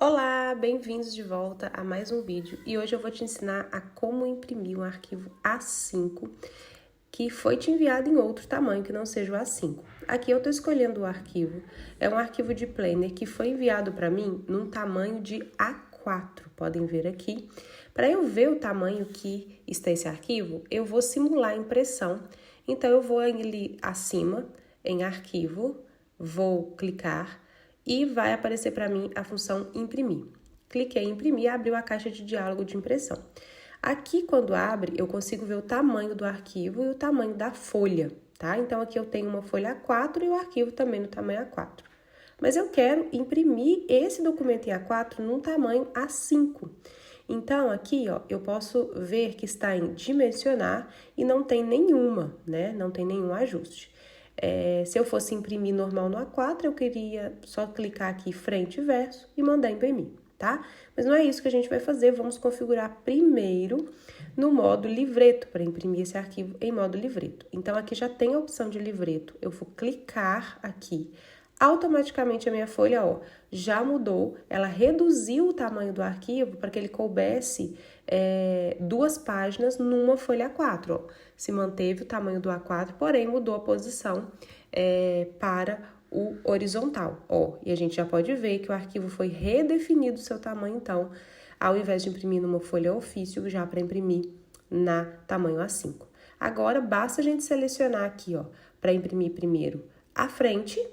Olá, bem-vindos de volta a mais um vídeo e hoje eu vou te ensinar a como imprimir um arquivo A5 que foi te enviado em outro tamanho que não seja o A5. Aqui eu estou escolhendo o arquivo, é um arquivo de Planner que foi enviado para mim num tamanho de A4, podem ver aqui. Para eu ver o tamanho que está esse arquivo, eu vou simular a impressão, então eu vou ali acima, em arquivo, vou clicar e vai aparecer para mim a função imprimir. Cliquei em imprimir, abriu a caixa de diálogo de impressão. Aqui, quando abre, eu consigo ver o tamanho do arquivo e o tamanho da folha, tá? Então, aqui eu tenho uma folha A4 e o arquivo também no tamanho A4. Mas eu quero imprimir esse documento em A4 num tamanho A5. Então, aqui, ó, eu posso ver que está em dimensionar e não tem nenhuma, né? Não tem nenhum ajuste. Se eu fosse imprimir normal no A4, eu queria só clicar aqui frente e verso e mandar imprimir, tá? Mas não é isso que a gente vai fazer, vamos configurar primeiro no modo livreto, para imprimir esse arquivo em modo livreto. Então, aqui já tem a opção de livreto, eu vou clicar aqui, automaticamente a minha folha, ó, já mudou, ela reduziu o tamanho do arquivo para que ele coubesse 2 páginas numa folha A4, ó. Se manteve o tamanho do A4, porém mudou a posição para o horizontal, ó. E a gente já pode ver que o arquivo foi redefinido o seu tamanho, então, ao invés de imprimir numa folha ofício, já para imprimir na tamanho A5. Agora, basta a gente selecionar aqui, ó, para imprimir primeiro a frente,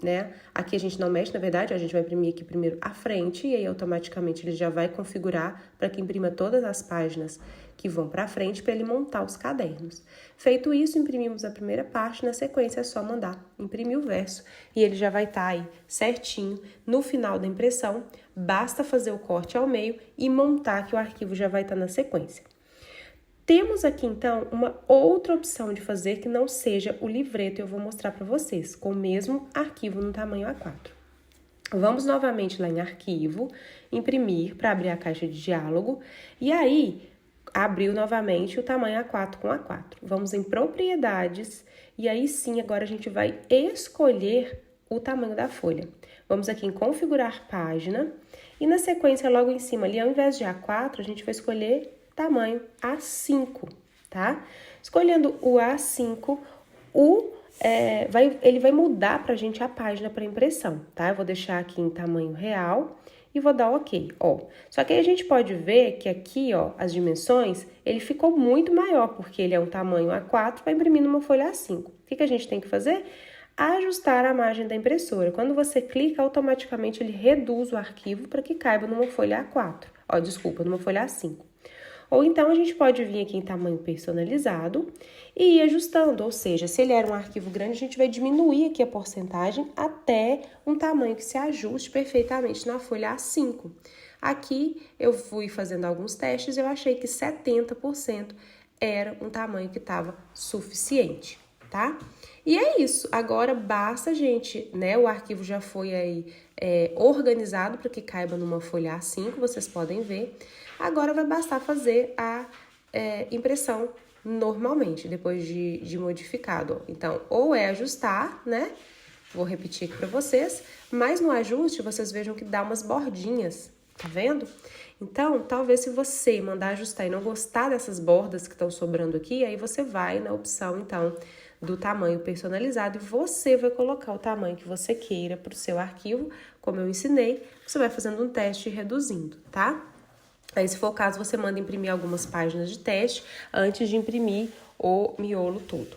né? Aqui a gente não mexe, na verdade, a gente vai imprimir aqui primeiro a frente e aí automaticamente ele já vai configurar para que imprima todas as páginas que vão para frente para ele montar os cadernos. Feito isso, imprimimos a primeira parte, na sequência é só mandar imprimir o verso e ele já vai estar aí certinho. No final da impressão, basta fazer o corte ao meio e montar que o arquivo já vai estar na sequência. Temos aqui, então, uma outra opção de fazer que não seja o livreto, eu vou mostrar para vocês, com o mesmo arquivo no tamanho A4. Vamos novamente lá em arquivo, imprimir para abrir a caixa de diálogo, e aí, abriu novamente o tamanho A4 com A4. Vamos em propriedades, e aí sim, agora a gente vai escolher o tamanho da folha. Vamos aqui em configurar página, e na sequência, logo em cima ali, ao invés de A4, a gente vai escolher tamanho A5, tá? Escolhendo o A5, ele vai mudar pra gente a página para impressão, tá? Eu vou deixar aqui em tamanho real e vou dar OK, ó. Só que aí a gente pode ver que aqui, ó, as dimensões, ele ficou muito maior, porque ele é um tamanho A4 para imprimir numa folha A5. O que a gente tem que fazer? Ajustar a margem da impressora. Quando você clica, automaticamente ele reduz o arquivo para que caiba numa folha A4. Ó, desculpa, numa folha A5. Ou então, a gente pode vir aqui em tamanho personalizado e ir ajustando, ou seja, se ele era um arquivo grande, a gente vai diminuir aqui a porcentagem até um tamanho que se ajuste perfeitamente na folha A5. Aqui, eu fui fazendo alguns testes e eu achei que 70% era um tamanho que estava suficiente, tá? E é isso, agora basta a gente, né, o arquivo já foi aí organizado para que caiba numa folha A5, vocês podem ver. Agora vai bastar fazer a impressão normalmente, depois de modificado. Então, ou é ajustar, né, vou repetir aqui para vocês, mas no ajuste vocês vejam que dá umas bordinhas, tá vendo? Então, talvez se você mandar ajustar e não gostar dessas bordas que estão sobrando aqui, aí você vai na opção, então, do tamanho personalizado e você vai colocar o tamanho que você queira para o seu arquivo, como eu ensinei, você vai fazendo um teste e reduzindo, tá? Aí, se for o caso, você manda imprimir algumas páginas de teste antes de imprimir o miolo todo.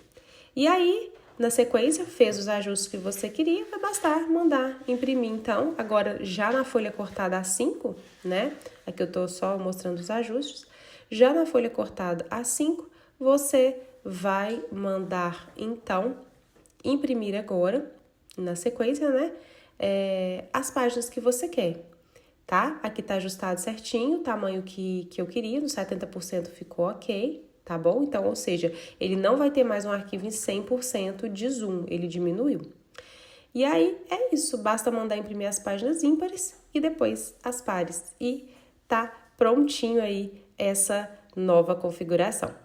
E aí, na sequência, fez os ajustes que você queria, vai bastar mandar imprimir. Então, agora já na folha cortada A5, né? Aqui eu tô só mostrando os ajustes. Já na folha cortada A5, você vai mandar, então, imprimir agora, na sequência, né? As páginas que você quer, tá? Aqui tá ajustado certinho, o tamanho que eu queria, no 70% ficou ok, tá bom? Então, ou seja, ele não vai ter mais um arquivo em 100% de zoom, ele diminuiu. E aí, é isso, basta mandar imprimir as páginas ímpares e depois as pares. E tá prontinho aí essa nova configuração.